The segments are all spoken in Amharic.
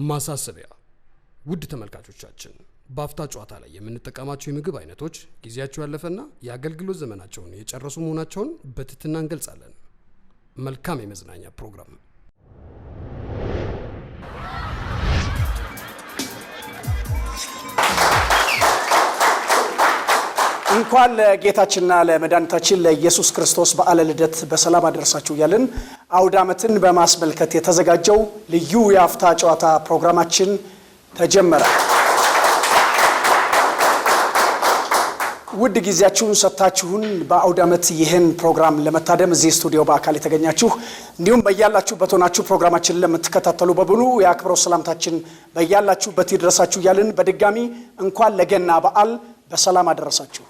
ማሳሰቢያ ውድ ተመልካቾቻችን በአፍታ ጨዋታ ላይ የምንጠቀማቸው የምግብ አይነቶች ጊዜያቸው ያለፈና የአገልግሎት ዘመናቸውን የጨረሱ መሆናቸውን በትህትና እንገልጻለን። መልካም የመዝናኛ ፕሮግራም። እንኳን ለጌታችንና ለመድኃኒታችን ለኢየሱስ ክርስቶስ በዓለ ልደት በሰላም አደረሳችሁ እያልን አውደ ዓመትን በማስመልከት የተዘጋጀው ልዩ የአፍታ ጨዋታ ፕሮግራማችን ተጀመረ። ውድ ጊዜያችሁን ሰጥታችሁን በአውደ ዓመት ይህን ፕሮግራም ለመታደም እዚህ ስቱዲዮ በአካል የተገኛችሁ እንዲሁም በያላችሁበት ሆናችሁ ፕሮግራማችንን ለምትከታተሉ በሙሉ የአክብሮት ሰላምታችን በያላችሁበት ይድረሳችሁ እያልን በድጋሚ እንኳን ለገና በዓል በሰላም አደረሳችሁ።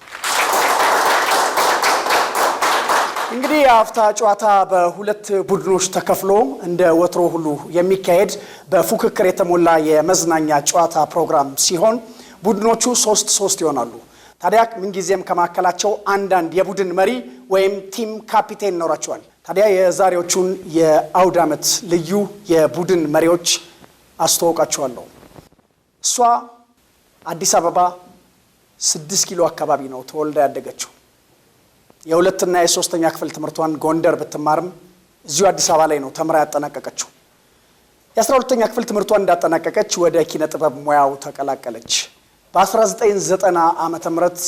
እንግዲህ የአፍታ ጨዋታ በሁለት ቡድኖች ተከፍሎ እንደ ወትሮ ሁሉ የሚካሄድ በፉክክር የተሞላ የመዝናኛ ጨዋታ ፕሮግራም ሲሆን ቡድኖቹ 3-3 ይሆናሉ። ታዲያ ምን ጊዜም ከማከላቸው አንዳንድ የቡድን መሪ ወይም ቲም ካፒቴን ይኖራቸዋል። ታዲያ የዛሬዎቹን የአውደ ዓመት ልዩ የቡድን መሪዎች አስተዋውቃቸዋለሁ። እሷ አዲስ አበባ 6 ኪሎ አካባቢ ነው ተወልዳ ያደገችው። የሁለተኛ የሶስተኛ ክፍል ትምህርቷን ጎንደር ብትማርም እዚሁ አዲስ አበባ ላይ ነው ተምራ ያጠናቀቀችው። የ12ኛ ክፍል ትምህርቷን እንዳጠናቀቀች ወደ ኪነ ጥበብ ሙያው ተቀላቀለች። በ1990 ዓመተ ምህረት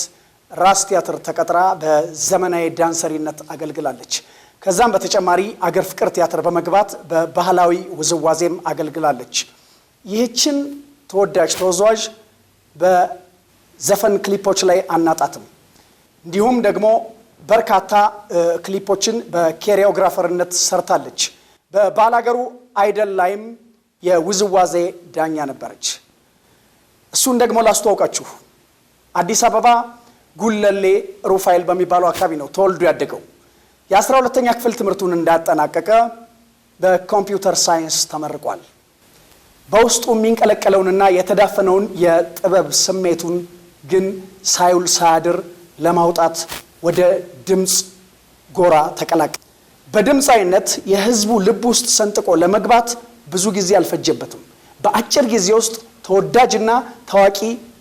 ራስ ቲያትር ተቀጥራ በዘመናዊ ዳንሰሪነት አገልግላለች። ከዛም በተጨማሪ አገር ፍቅር ቲያትር በመግባት በባህላዊ ውዝዋዜም አገልግላለች። ይህችን ተወዳጅ ተወዛዋዥ በዘፈን ክሊፖች ላይ አናጣትም። እንዲሁም ደግሞ በርካታ ክሊፖችን በኮሪዮግራፈርነት ሰርታለች። በባላገሩ አይደል ላይም የውዝዋዜ ዳኛ ነበረች። እሱን ደግሞ ላስተዋውቃችሁ። አዲስ አበባ ጉለሌ ሩፋኤል በሚባለው አካባቢ ነው ተወልዶ ያደገው። የ12ኛ ክፍል ትምህርቱን እንዳጠናቀቀ በኮምፒውተር ሳይንስ ተመርቋል። በውስጡ የሚንቀለቀለውንና የተዳፈነውን የጥበብ ስሜቱን ግን ሳይውል ሳያድር ለማውጣት ወደ ድምጽ ጎራ ተቀላቀለ። በድምጻዊነት የህዝቡ ልብ ውስጥ ሰንጥቆ ለመግባት ብዙ ጊዜ አልፈጀበትም። በአጭር ጊዜ ውስጥ ተወዳጅና ታዋቂ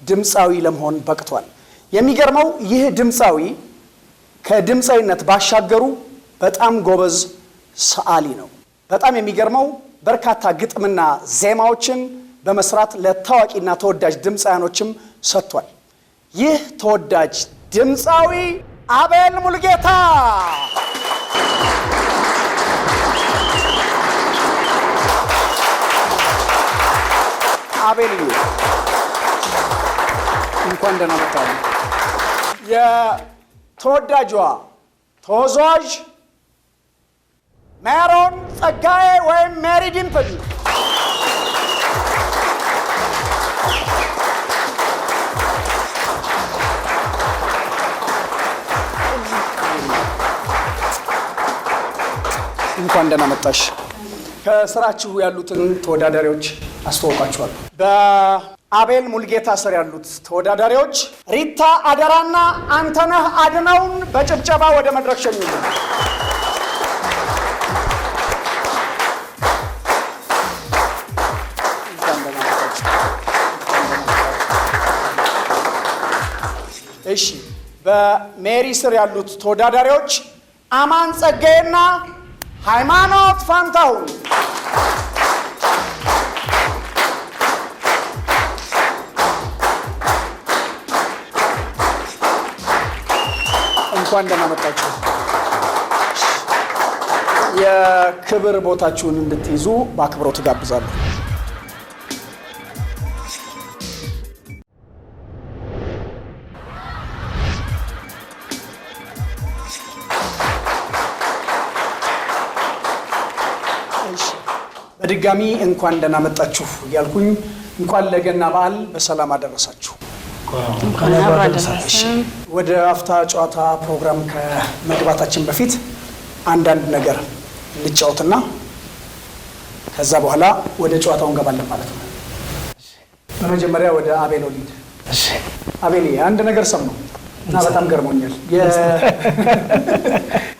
ድምጻዊ ለመሆን በቅቷል። የሚገርመው ይህ ድምጻዊ ከድምጻዊነት ባሻገሩ በጣም ጎበዝ ሰዓሊ ነው። በጣም የሚገርመው በርካታ ግጥምና ዜማዎችን በመስራት ለታዋቂና ተወዳጅ ድምጻያኖችም ሰጥቷል። ይህ ተወዳጅ ድምጻዊ አቤል ሙልጌታ አቤል እንኳን ደህና መጣህ። የተወዳጇ ተወዛዋዥ ሜሮን ጸጋዬ ወይም ሜሪ ዲምፕል እንኳን ደህና መጣሽ። ከስራችሁ ያሉትን ተወዳዳሪዎች አስተዋውቃችኋለሁ። በአቤል ሙልጌታ ስር ያሉት ተወዳዳሪዎች ሪታ አደራና አንተነህ አድነውን በጭብጨባ ወደ መድረክ ሸኙ። እሺ፣ በሜሪ ስር ያሉት ተወዳዳሪዎች አማን ጸጋዬና ሃይማኖት ፋንታሁን እንኳን ደህና መጣችሁ። የክብር ቦታችሁን እንድትይዙ በአክብሮት ጋብዛለሁ። በድጋሚ እንኳን ደህና መጣችሁ እያልኩኝ እንኳን ለገና በዓል በሰላም አደረሳችሁ። ወደ አፍታ ጨዋታ ፕሮግራም ከመግባታችን በፊት አንዳንድ ነገር እንጫወትና ከዛ በኋላ ወደ ጨዋታው እንገባለን ማለት ነው። በመጀመሪያ ወደ አቤል ወሊድ። አቤል አንድ ነገር ሰማሁ። እና በጣም ገርሞኛል።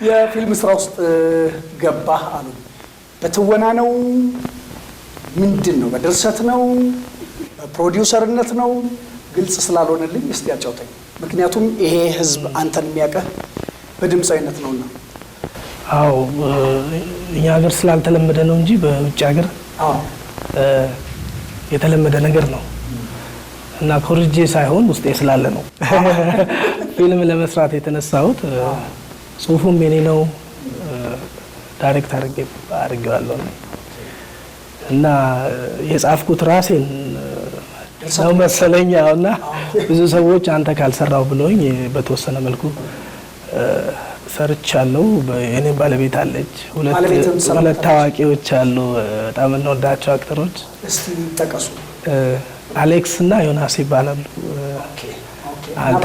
የፊልም ስራ ውስጥ ገባህ አሉ። በትወና ነው? ምንድን ነው? በድርሰት ነው? በፕሮዲውሰርነት ነው? ግልጽ ስላልሆነልኝ እስቲ ያጫውተኝ። ምክንያቱም ይሄ ህዝብ አንተን የሚያውቅህ በድምፃዊነት ነውና። አዎ እኛ ሀገር ስላልተለመደ ነው እንጂ በውጭ ሀገር የተለመደ ነገር ነው እና ኮርጄ ሳይሆን ውስጤ ስላለ ነው ፊልም ለመስራት የተነሳሁት። ጽሁፉም የኔ ነው፣ ዳይሬክት አድርጌዋለሁ እና የጻፍኩት ራሴን ነው መሰለኝ። እና ብዙ ሰዎች አንተ ካልሰራው ብለውኝ በተወሰነ መልኩ ሰርቻለሁ። የኔ ባለቤት አለች፣ ሁለት ታዋቂዎች አሉ በጣም እንወዳቸው አክተሮች። እስቲ ጠቀሱ። አሌክስ እና ዮናስ ይባላሉ። አንተ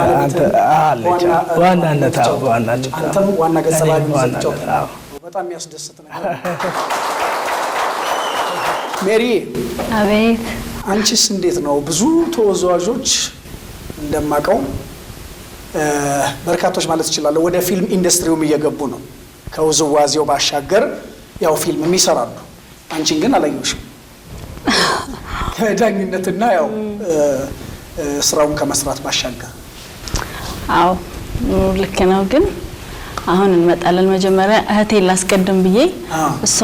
አለች ዋናነት አንተም ዋና ገጸ ባህሪ ነው። በጣም ያስደስት ነገር። ሜሪ አቤት። አንቺስ እንዴት ነው? ብዙ ተወዛዋዦች እንደማቀው በርካቶች ማለት ይችላል ወደ ፊልም ኢንዱስትሪውም እየገቡ ነው። ከውዝዋዜው ባሻገር ያው ፊልም ይሰራሉ። አንቺን ግን አላየሁሽም። ከዳኝነትና ያው ስራውን ከመስራት ባሻገር። አዎ ልክ ነው። ግን አሁን እንመጣለን። መጀመሪያ እህቴን ላስቀድም ብዬ እሷ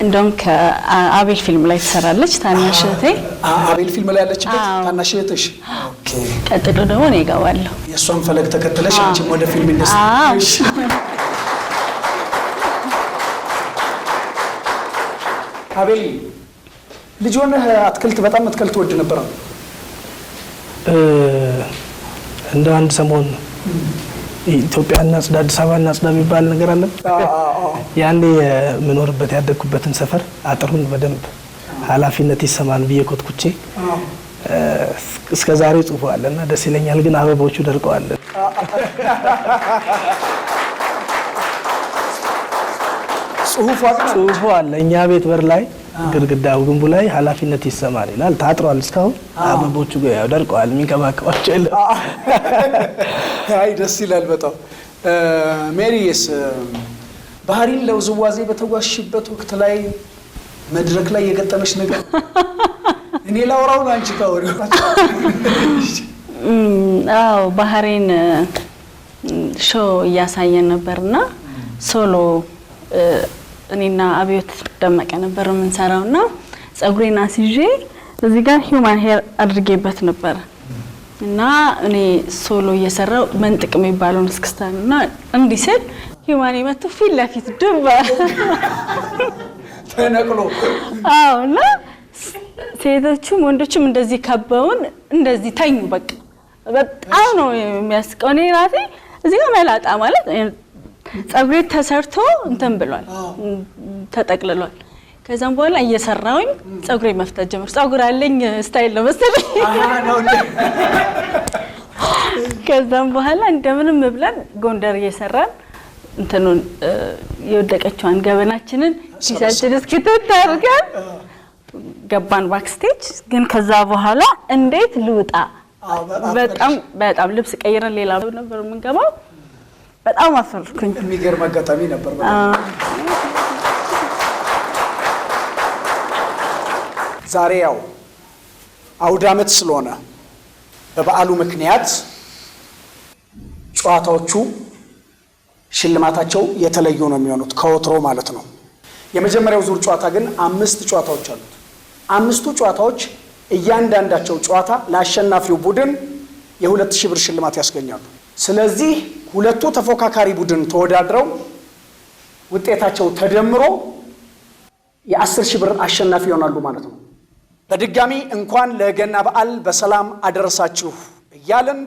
እንደውም ከአቤል ፊልም ላይ ትሰራለች፣ ታናሽ እህቴ። አቤል ፊልም ላይ ያለችበት ታናሽ እህትሽ? ኦኬ። ቀጥሎ ደግሞ እኔ እገባለሁ። የእሷን ፈለግ ተከትለሽ አንቺም ወደ ፊልም ኢንዱስትሪ። አቤል ልጅ ሆነህ አትክልት በጣም መትከል ትወድ ነበር? እንደ አንድ ሰሞን ኢትዮጵያ እናጽዳ አዲስ አበባ እናጽዳ የሚባል ነገር አለ። ያኔ የምኖርበት ያደግኩበትን ሰፈር አጥሩን በደንብ ኃላፊነት ይሰማን ብዬ ኮትኩቼ እስከ ዛሬ ጽፎ አለና ደስ ይለኛል። ግን አበቦቹ ደርቀዋል። ጽሁፉ አለ እኛ ቤት በር ላይ ግድግዳው ግንቡ ላይ ኃላፊነት ይሰማል ይላል። ታጥሯል። እስካሁን አበቦቹ ያው ደርቀዋል። የሚንከባከባቸው የለም። አይ ደስ ይላል በጣም። ሜሪስ ባህሪን ለውዝዋዜ በተጓዝሽበት ወቅት ላይ መድረክ ላይ የገጠመሽ ነገር? እኔ ላውራው ነው አንቺ ታወሪው። አዎ ባህሪን ሾው እያሳየን ነበርና ሶሎ እኔና አብዮት ደመቀ ነበር የምንሰራውና ጸጉሬን አስይዤ እዚህ ጋር ሂውማን ሄር አድርጌበት ነበር እና እኔ ሶሎ እየሰራው መንጥቅ የሚባለውን እስክስታና እንዲህ ስል ሂውማን መጥቶ ፊት ለፊት ድባ ተነቅሎ። አዎ እና ሴቶቹም ወንዶችም እንደዚህ ከበውን እንደዚህ ተኙ። በቃ በጣም ነው የሚያስቀው። እኔ ራሴ እዚህ ጋር መላጣ ማለት ጸጉሬ ተሰርቶ እንትን ብሏል፣ ተጠቅልሏል። ከዛም በኋላ እየሰራውኝ ጸጉሬ መፍታት ጀመር። ጸጉር አለኝ ስታይል ነው መሰለኝ። ከዛም በኋላ እንደምንም ብለን ጎንደር እየሰራን እንትኑን የወደቀችዋን ገበናችንን ኪሳችን እስኪተት አድርገን ገባን ባክስቴጅ። ግን ከዛ በኋላ እንዴት ልውጣ? በጣም ልብስ ቀይረን ሌላ ነበር የምንገባው። በጣም አፈርኩኝ። የሚገርም አጋጣሚ ነበር። ዛሬ ያው አውደ ዓመት ስለሆነ በበዓሉ ምክንያት ጨዋታዎቹ ሽልማታቸው የተለዩ ነው የሚሆኑት ከወትሮ ማለት ነው። የመጀመሪያው ዙር ጨዋታ ግን 5 ጨዋታዎች አሉት። 5ቱ ጨዋታዎች እያንዳንዳቸው ጨዋታ ለአሸናፊው ቡድን የ2000 ብር ሽልማት ያስገኛሉ። ስለዚህ ሁለቱ ተፎካካሪ ቡድን ተወዳድረው ውጤታቸው ተደምሮ የ10,000 ብር አሸናፊ ይሆናሉ ማለት ነው። በድጋሚ እንኳን ለገና በዓል በሰላም አደረሳችሁ እያልን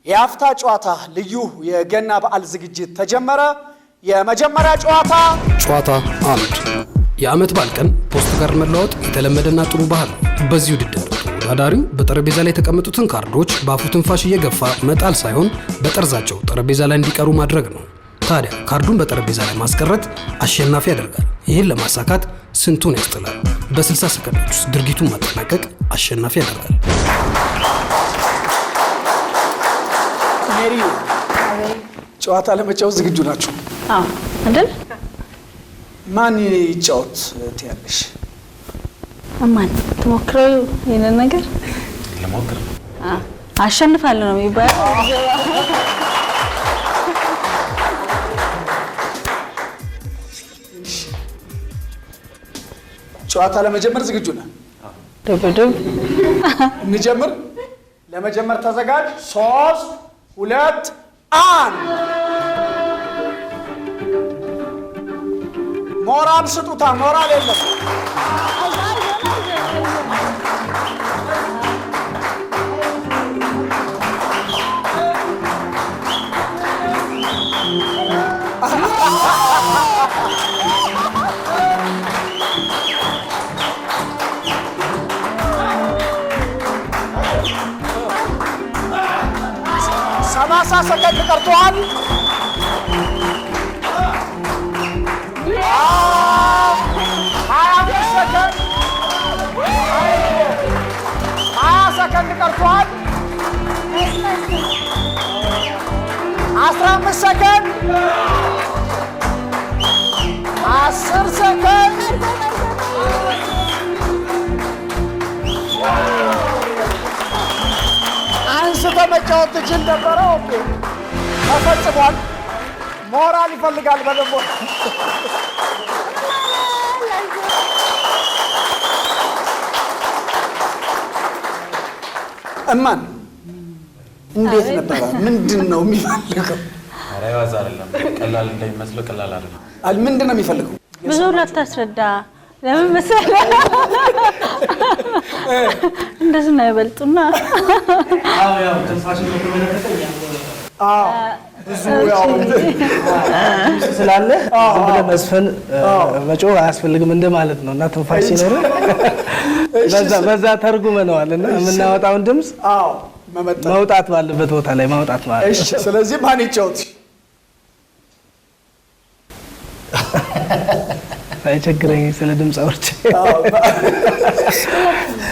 የአፍታ ጨዋታ ልዩ የገና በዓል ዝግጅት ተጀመረ። የመጀመሪያ ጨዋታ 1 የዓመት በዓል ቀን ፖስት ካርድ መለዋወጥ የተለመደና ጥሩ ባህል ነው። በዚህ ውድድር ተወዳዳሪው በጠረጴዛ ላይ የተቀመጡትን ካርዶች በአፉ ትንፋሽ እየገፋ መጣል ሳይሆን በጠርዛቸው ጠረጴዛ ላይ እንዲቀሩ ማድረግ ነው። ታዲያ ካርዱን በጠረጴዛ ላይ ማስቀረት አሸናፊ ያደርጋል። ይህን ለማሳካት ስንቱን ያስጥላል። በ60 ሰከንዶች ውስጥ ድርጊቱን ማጠናቀቅ አሸናፊ ያደርጋል። ሜሪ ጨዋታ ለመጫወት ዝግጁ ናችሁ? አዎ አይደል? ማን ይጫወት ትያለሽ? ማን ትሞክረው ይሄንን ነገር ለሞክር አሸንፋለሁ ነው የሚባለው። ጨዋታ ለመጀመር ዝግጁ ነህ? ደብደብ እንጀምር። ለመጀመር ተዘጋጅ። 3 2 1 ሞራል ስጡታ። ሞራል የለም። ሰላሳ ሰከንድ ቀርቷል። 25 ሰከንድ 20 ሰከንድ ቀርቷል። 15 ሰከንድ 10 ሰከንድ አንስተህ መጫወት ትችል ነበረ። ኦኬ ተፈጽሟል። ሞራል ይፈልጋል በደንብ። እማን እንዴት ነበረ? ምንድን ነው የሚፈልገው? ኧረ ዋዛ አይደለም። ቀላል እንደሚመስለው ቀላል አይደለም። ምንድን ነው የሚፈልገው? ብዙ ላታስረዳ ለምን መሰለህ? እንደዚህ ነው ይበልጡና ያው ተንፋሽን በተመለከተ ብዙ ያው ስላለ ዝም ብለህ መስፈን መጮህ አያስፈልግም እንደማለት ነው። እና ትንፋሽ ሲኖር በዛ ተርጉመነዋል እና የምናወጣውን ድምፅ መውጣት ባለበት ቦታ ላይ ማውጣት ማለት ነው። እሺ፣ ስለዚህ ማን ይጫወት? አይቸግረኝ ስለ ድምፃዎች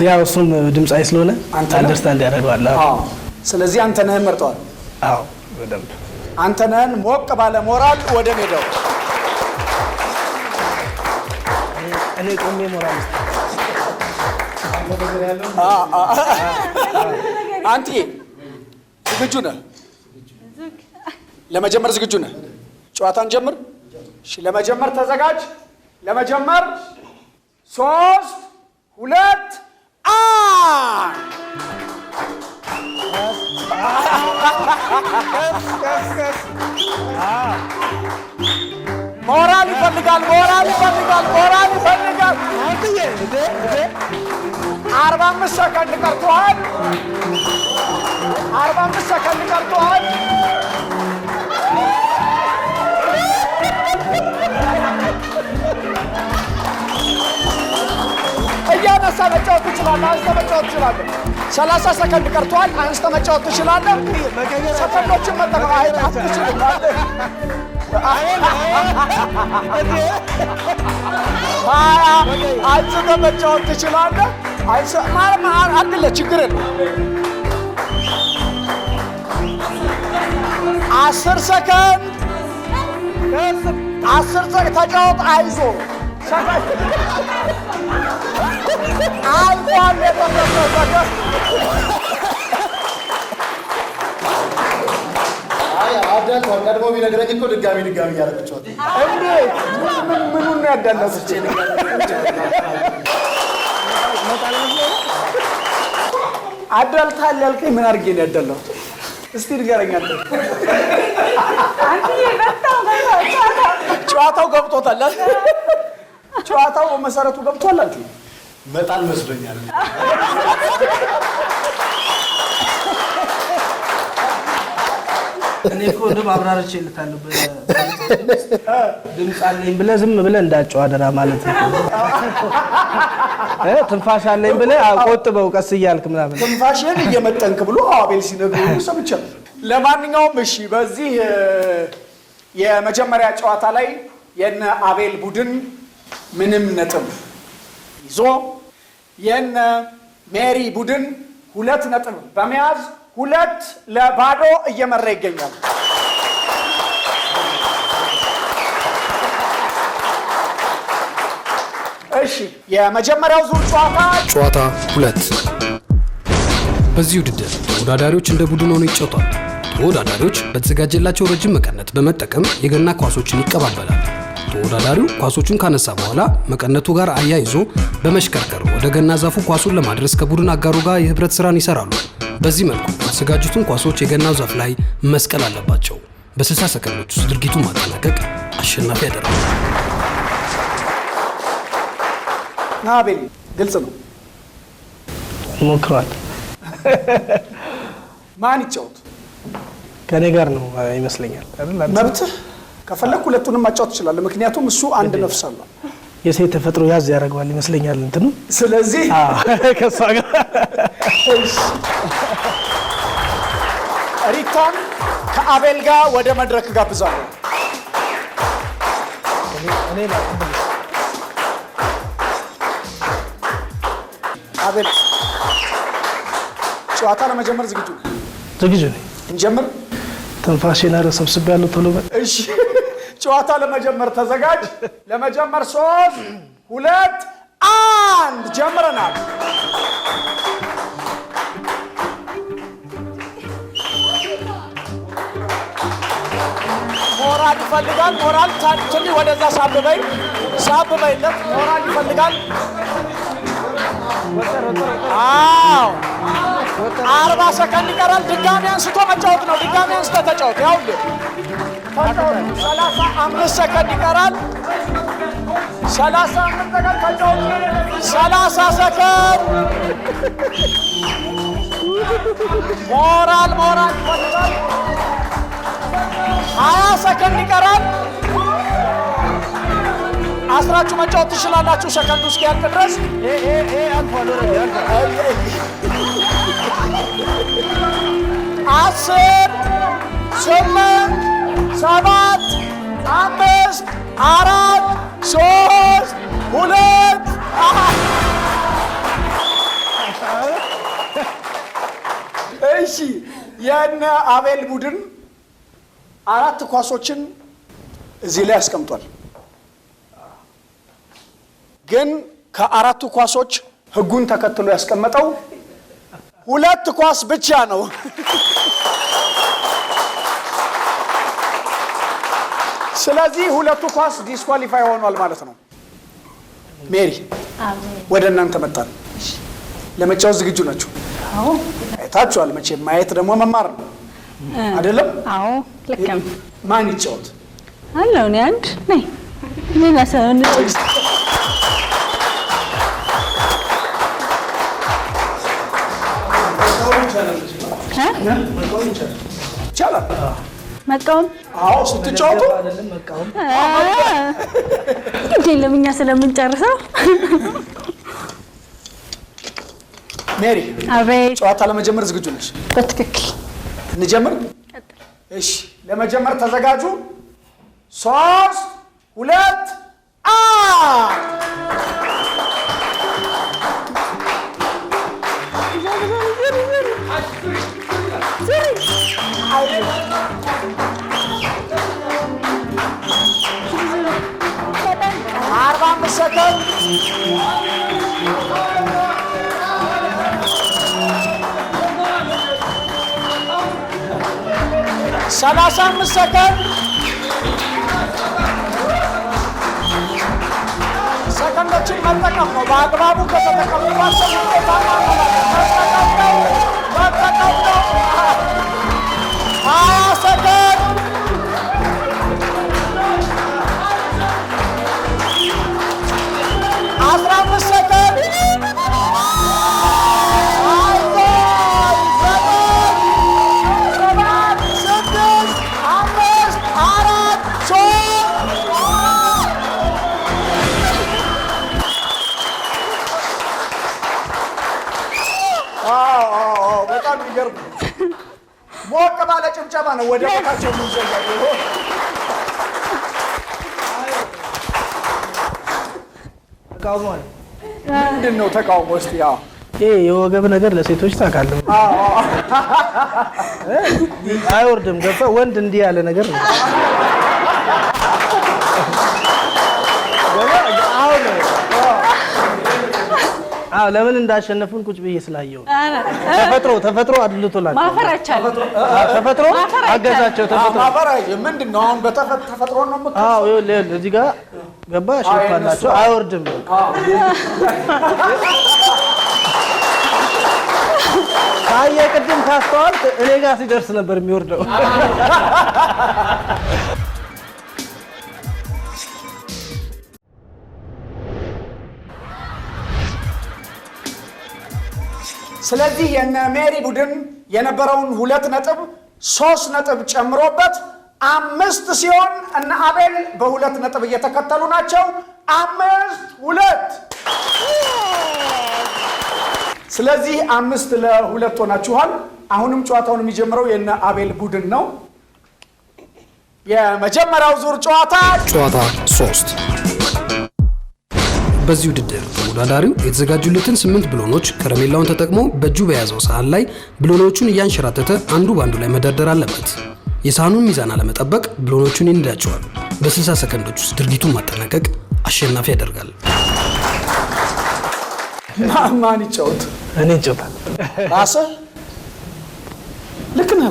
ያው እሱም ድምፃዊ ስለሆነ አንደርስታንድ ያደርገዋል። ስለዚህ አንተነህን መርጠዋል። አዎ በደንብ አንተነህን ሞቅ ባለ ሞራል ወደ ሜዳው። እኔ ቆሜ ሞራል አንተ ዝግጁ ነህ? ለመጀመር ዝግጁ ነህ? ጨዋታን ጀምር። እሺ፣ ለመጀመር ተዘጋጅ። ለመጀመር 3 2 1 ሞራል ይፈልጋል። ሞራል ይፈልጋል። ሞራል ይፈልጋል። 45 ሰከንድ ቀርቷል። 45 ሰከንድ ቀርቷል። እያነሳ መጫወት ትችላለህ። አንስተ መጫወት ትችላለህ። 30 ሰከንድ ቀርቷል። አንስተ መጫወት ትችላለህ። ሰከንዶችን መጠቀም አትችልም። አንስተ መጫወት ትችላለህ። አድለ ችግር የለም። 10 ሰከንድ 10 ሰከንድ ተጫወት። አይዞ አልቋል። ቀድሞ ቢነግረኝ እኮ ድጋሚ እያደረገችዋት እንዴት ምኑን ነው ያዳለሱት? አዳልታል ያልከኝ ምን አድርጌ ነው ያዳለሁት? እስቲ ንገረኝ አንተ። ጨዋታው ገብቶታል። ጨዋታው በመሰረቱ ገብቷል። አንተ መጣል መስሎኛል። እኔ እኮ እንደም አብራርቼ ልታለሁ ድምፅ አለኝ ብለህ ዝም ብለህ እንዳጨው አደራ ማለት ነው። ትንፋሽ አለኝ ብለህ ቆጥበው ቀስ እያልክ ምናምን ትንፋሽን እየመጠንክ ብሎ አቤል ሲነግሩኝ ሰምቻለሁ። ለማንኛውም እሺ፣ በዚህ የመጀመሪያ ጨዋታ ላይ የነ አቤል ቡድን ምንም ነጥብ ይዞ የነ ሜሪ ቡድን 2 ነጥብ በመያዝ 2-0 እየመራ ይገኛል። እሺ የመጀመሪያው ዙር ጨዋታ 2 በዚህ ውድድር ተወዳዳሪዎች እንደ ቡድን ሆነው ይጫወታሉ። ተወዳዳሪዎች በተዘጋጀላቸው ረጅም መቀነት በመጠቀም የገና ኳሶችን ይቀባበላሉ። ተወዳዳሪው ኳሶቹን ካነሳ በኋላ መቀነቱ ጋር አያይዞ በመሽከርከር ወደ ገና ዛፉ ኳሱን ለማድረስ ከቡድን አጋሩ ጋር የህብረት ስራን ይሰራሉ። በዚህ መልኩ የተዘጋጁትን ኳሶች የገናው ዛፍ ላይ መስቀል አለባቸው። በ60 ሰከንዶች ውስጥ ድርጊቱን ማጠናቀቅ አሸናፊ ያደርጋል። አቤል ግልጽ ነው። ሞክሯል። ማን ይጫወት? ከኔ ጋር ነው ይመስለኛል አይደል? መብትህ ከፈለክ ሁለቱንም ማጫወት ትችላለህ። ምክንያቱም እሱ አንድ ነፍስ አለው። የሴት ተፈጥሮ ያዝ ያደርገዋል ይመስለኛል እንትኑ። ስለዚህ ከሷ ጋር ሪታን ከአቤል ጋር ወደ መድረክ ጋብዛለሁ። አቤል ጨዋታ ለመጀመር ዝግጁ ነህ? ዝግጁ ነኝ። እንጀምር። ትንፋሽን ሰብስቤያለሁ። ቶሎ በል። እሺ ጨዋታ ለመጀመር ተዘጋጅ። ለመጀመር 3 2 1 ጀምረናል። ሞራል ይፈልጋል። ሞራል ታንቺ ወደዛ ሳብበይለት ሞራል ይፈልጋል። አዎ 40 ሰከንድ ይቀራል። ድጋሚ አንስቶ መጫወት ነው። ድጋሚ አንስቶ ተጫወት። ያውልህ 35 ሰከንድ ይቀራል። 35 ሰከንድ ተጫወት። 30 ሰከንድ ሞራል ይፈልጋል። 20 ሰከንድ ይቀራል። አስራችሁ መጫወት ትችላላችሁ ሰከንዱ እስኪያልቅ ድረስ። አስር 8 7 5 4 3 2 እሺ የነ አቤል ቡድን 4 ኳሶችን እዚህ ላይ አስቀምጧል። ግን ከ4ቱ ኳሶች ህጉን ተከትሎ ያስቀመጠው 2 ኳስ ብቻ ነው። ስለዚህ 2ቱ ኳስ ዲስኳሊፋይ ሆኗል ማለት ነው። ሜሪ ወደ እናንተ መጣን። ለመጫወት ዝግጁ ናችሁ? አዎ። አይታችኋል መቼም። ማየት ደግሞ መማር ነው አይደለም? አዎ ልክ ነው። ማን ይጫወት? አለው እኔ አንድ ነኝ። ሌላ ሰው እንጫወት። ይቻላል መቃወም? አዎ ስትጫወቱ የለም እኛ ስለምንጨርሰው። ሜሪ አቤት። ጨዋታ ለመጀመር ዝግጁ ነሽ? በትክክል እንጀምር። እሺ ለመጀመር ተዘጋጁ። 3 2 1 45 ሰከንድ 35 ሰከንድ ሰከንዶችን መጠቀም ነው። በአግባቡ ከተጠቀሙባቸው ውጤታማ መጠቀም ነው። 20 ሰከንድ 15 ሰከንድ 3 በጣም ይገርም። ሞቅ ባለ ጭብጨባ ነው ወደ ቦታቸው የሚዘጋጀው። ተቃውሟል። ምንድን ነው ተቃውሞ? እስቲ ይሄ የወገብ ነገር ለሴቶች ታውቃለህ አይወርድም። ገባ ወንድ እንዲህ ያለ ነገር ነው። አሁን ለምን እንዳሸነፉን ቁጭ ብዬ ስላየው ተፈጥሮ አድልቶላቸው ማፈራቻል ተፈጥሮ አገዛቸው ተፈጥሮ ማፈራይ ምንድነው አሁን በተፈጥሮ ነው ማለት ይኸውልህ እዚህ ጋር ገባ ሸፋላቸው አይወርድም ታየ ቅድም ካስተዋል እኔ ጋር ሲደርስ ነበር የሚወርደው ስለዚህ የነ ሜሪ ቡድን የነበረውን 2 ነጥብ 3 ነጥብ ጨምሮበት 5 ሲሆን እነ አቤል በ2 ነጥብ እየተከተሉ ናቸው 5-2 ስለዚህ 5-2 ሆናችኋል አሁንም ጨዋታውን የሚጀምረው የነ አቤል ቡድን ነው የመጀመሪያው ዙር ጨዋታ 3 በዚህ ውድድር ተወዳዳሪው የተዘጋጁለትን 8 ብሎኖች ከረሜላውን ተጠቅሞ በእጁ በያዘው ሳህን ላይ ብሎኖቹን እያንሸራተተ አንዱ ባንዱ ላይ መደርደር አለበት። የሳህኑን ሚዛን አለመጠበቅ ብሎኖቹን ይንዳቸዋል። በ60 ሰከንዶች ውስጥ ድርጊቱን ማጠናቀቅ አሸናፊ ያደርጋል። ማን ይጫወት? እኔ ይጫወታል። ራስህ ልክ ነህ።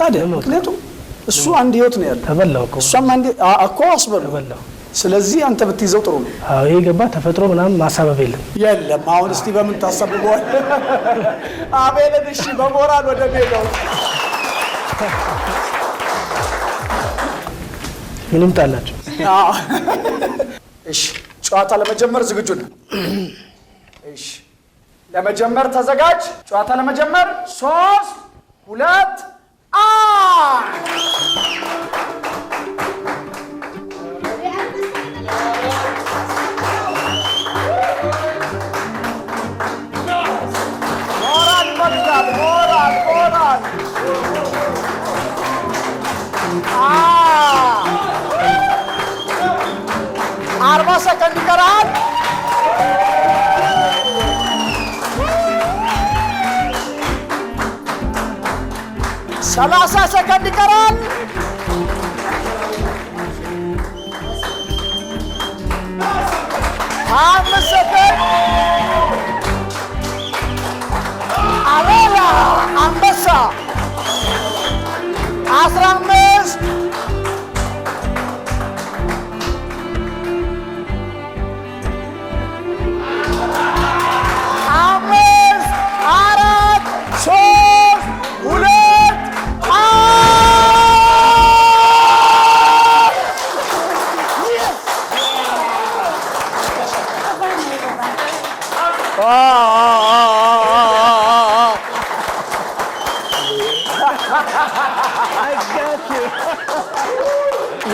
ታዲያ ምክንያቱም እሱ አንድ ህይወት ነው ያለው። ተበላው እኮ እሷም አንድ እኮ አስበላው። ስለዚህ አንተ ብትይዘው ጥሩ ነው። ይሄ ገባ ተፈጥሮ ምናምን ማሳበብ የለም። አሁን እስቲ በምን ታሰብበዋል? አቤልን እሺ በሞራል ወደ ሜዳው ምንም ጣላችሁ። እሺ ጨዋታ ለመጀመር ዝግጁ ነህ? እሺ ለመጀመር ተዘጋጅ። ጨዋታ ለመጀመር 3 2 1 moral 40 ሰከንድ ይቀራል 30 ሰከንድ ይቀራል 5 ሰከንድ አቤላ አንበሳ 15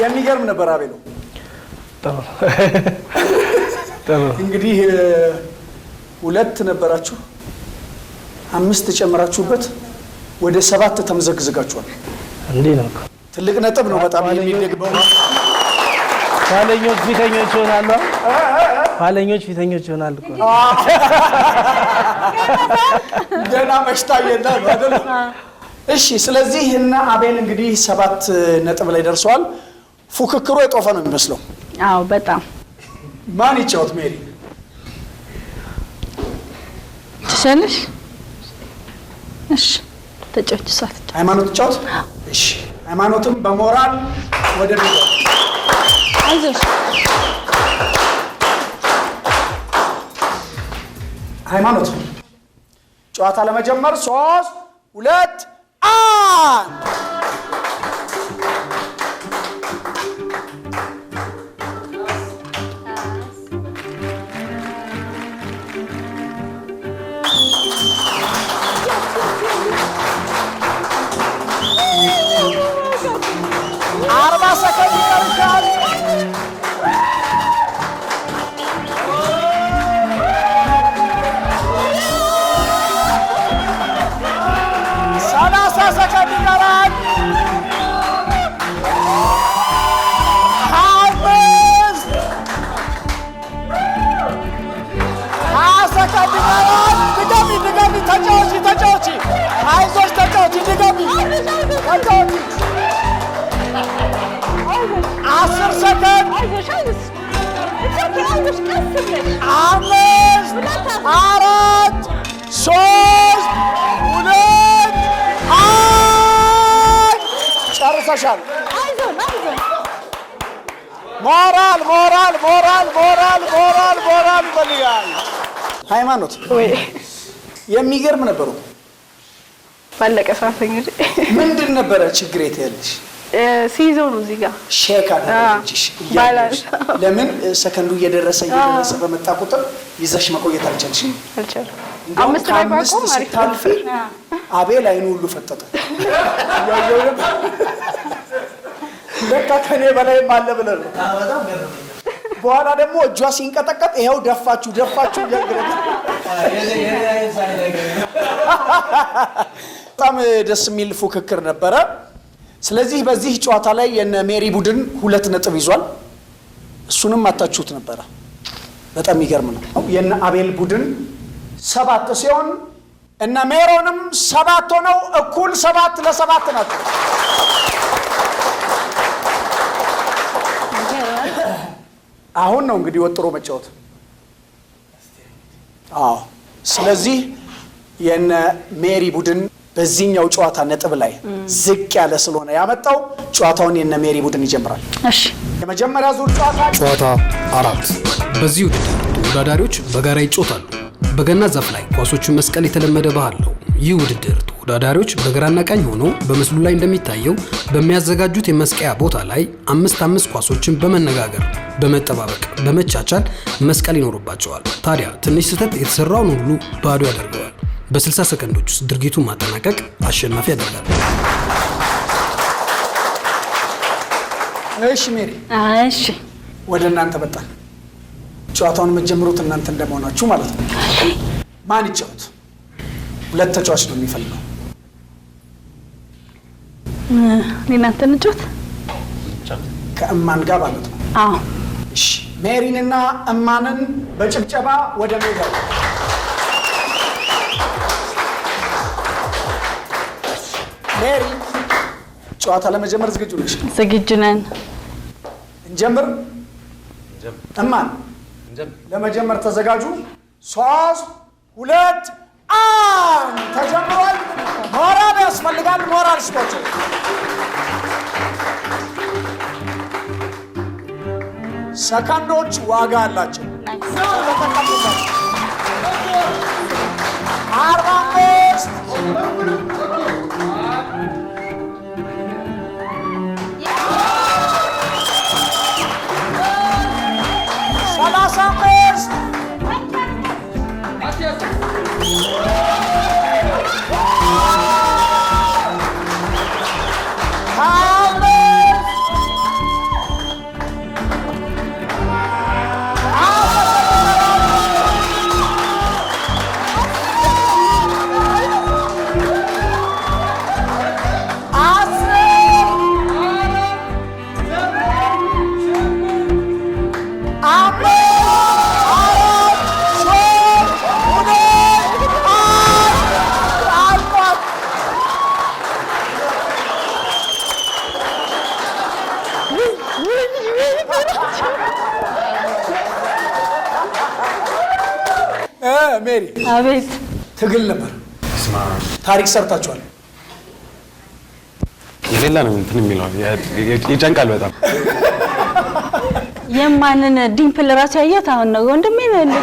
የሚገርም ነበር አቤሉ። እንግዲህ 2 ነበራችሁ 5 ጨምራችሁበት ወደ 7 ተመዘግዝጋችኋል። እንዴ ነው ትልቅ ነጥብ ነው። በጣም የሚደግመው ኋለኞች ፊተኞች ይሆናሉ። ኋለኞች ፊተኞች ይሆናሉ እኮ ገና መሽታየና አይደል? እሺ ስለዚህ እና አቤል እንግዲህ 7 ነጥብ ላይ ደርሰዋል። ፉክክሩ የጦፈ ነው የሚመስለው። አዎ በጣም ማን ይጫወት? ሜሪ ትችላለሽ? እሺ ተጫወች። ሳት ሃይማኖት ተጫወት። እሺ ሃይማኖትም በሞራል ወደ ሜዳ አይዞሽ። ሃይማኖት ጨዋታ ለመጀመር 3 2 1 40 ሰከንድ ይቀርሻል። 30 ሰከንድ ይቀራል። 25 20 ሰከንድ ይቀራል። ድገሚ ተጫወቺ አይዞሽ ተጫወቺ ድገሚ ተጫወቺ 10 ሰከንድ 5 4 3 2 1 ጨርሰሻል። ሞራል ይፈልጋል። ሃይማኖት የሚገርም ነበሩ። ባለቀ ሰዓት እንግዲህ ምንድን ነበረ ችግር የትያለሽ? ሲይዘው ነው እዚህ ጋር ሼክ አደረግሽ። ለምን ሰከንዱ እየደረሰ በመጣ ቁጥር ይዘሽ መቆየት አልቻልሽም? አልቻልኩም። 5 ላይ ባቆም አሪፍ ነበር። አቤል አይኑ ሁሉ ፈጠጠ። ለካ ከኔ በላይም አለ ብለህ ነው። በኋላ ደግሞ እጇ ሲንቀጠቀጥ ይኸው ደፋችሁ በጣም ደስ የሚል ፉክክር ነበረ። ስለዚህ በዚህ ጨዋታ ላይ የነ ሜሪ ቡድን 2 ነጥብ ይዟል። እሱንም አታችሁት ነበረ። በጣም የሚገርም ነው። የነ አቤል ቡድን 7 ሲሆን እነ ሜሮንም 7 ሆነው እኩል 7 ለ7 ናቸው። አሁን ነው እንግዲህ ወጥሮ መጫወት። ስለዚህ የነ ሜሪ ቡድን በዚህኛው ጨዋታ ነጥብ ላይ ዝቅ ያለ ስለሆነ ያመጣው ጨዋታውን የነ ሜሪ ቡድን ይጀምራል። እሺ፣ የመጀመሪያ ዙር ጨዋታ 4 በዚህ ውድድር ተወዳዳሪዎች በጋራ ይጫወታሉ። በገና ዛፍ ላይ ኳሶችን መስቀል የተለመደ ባህል ነው። ይህ ውድድር ተወዳዳሪዎች በግራና ቀኝ ሆኖ በምስሉ ላይ እንደሚታየው በሚያዘጋጁት የመስቀያ ቦታ ላይ 5 ኳሶችን በመነጋገር በመጠባበቅ በመቻቻል መስቀል ይኖርባቸዋል። ታዲያ ትንሽ ስህተት የተሰራውን ሁሉ ባዶ ያደርገዋል። በ60 ሰከንዶች ውስጥ ድርጊቱን ማጠናቀቅ አሸናፊ ያደርጋል። እሺ ሜሪ፣ እሺ ወደ እናንተ መጣ። ጨዋታውን የምትጀምሩት እናንተ እንደመሆናችሁ ማለት ነው። ማን ይጫወት? 2 ተጫዋች ነው የሚፈልገው። እናንተ እንጫወት ከእማን ጋር ማለት ነው። አዎ እሺ፣ ሜሪንና እማንን በጭብጨባ ወደ ሜዳ። ሜሪ፣ ጨዋታ ለመጀመር ዝግጁ ነሽ? ዝግጁ ነን። እንጀምር። እማን ለመጀመር ተዘጋጁ። 3 2 1 ተጀምሯል። ሞራል ያስፈልጋል። ሞራል ስጧቸው። ሰከንዶች ዋጋ አላቸው። 45 35 ሜሪ፣ አቤት ትግል ነበር። ታሪክ ሰርታችኋል። የሌላ ነው እንትን የሚለው ይጨንቃል በጣም። የማንን ዲምፕል ራሱ ያየሁት አሁን ነው ወንድሜ ነው።